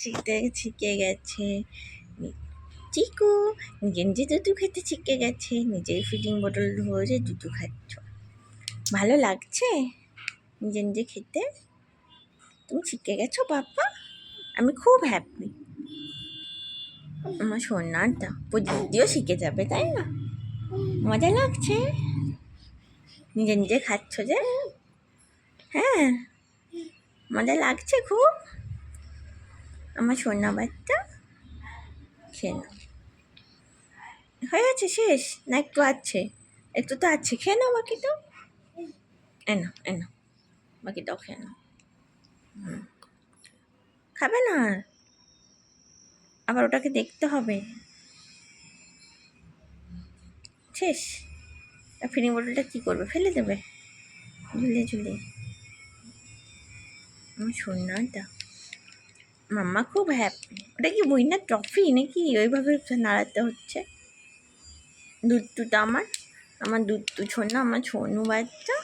শিখে গেছে। চিকু নিজে নিজে দুধু খেতে শিখে গেছে, নিজের ফিডিং বোতল ধরে দুধু খাচ্ছ। ভালো লাগছে নিজে নিজে খেতে? তুমি শিখে গেছো বাবা, আমি খুব হ্যাপি। আমার সোনাটা দিদিও শিখে যাবে, তাই না? মজা লাগছে নিজে নিজে খাচ্ছ যে? হ্যাঁ, মজা লাগছে খুব। আমার সোনা বাচ্চা, খেয়ে নাও। হয়ে গেছে, শেষ না একটু আছে? একটু তো আছে, খেয়ে নাও বাকিটাও। এনো এনো, বাকিটাও খেয়ে নাও। খাবে না আবার ওটাকে দেখতে হবে। শেষ? ফিডিং বোতলটা কী করবে, ফেলে দেবে ঝুলিয়ে ঝুলিয়ে? আমার সোনাটা, মাম্মা খুব হ্যাপি। ওটা কি বই না ট্রফি নাকি? ওইভাবে নাড়াতে হচ্ছে। দুধ আমার দুধ সোনা, আমার সোনু বাচ্চা।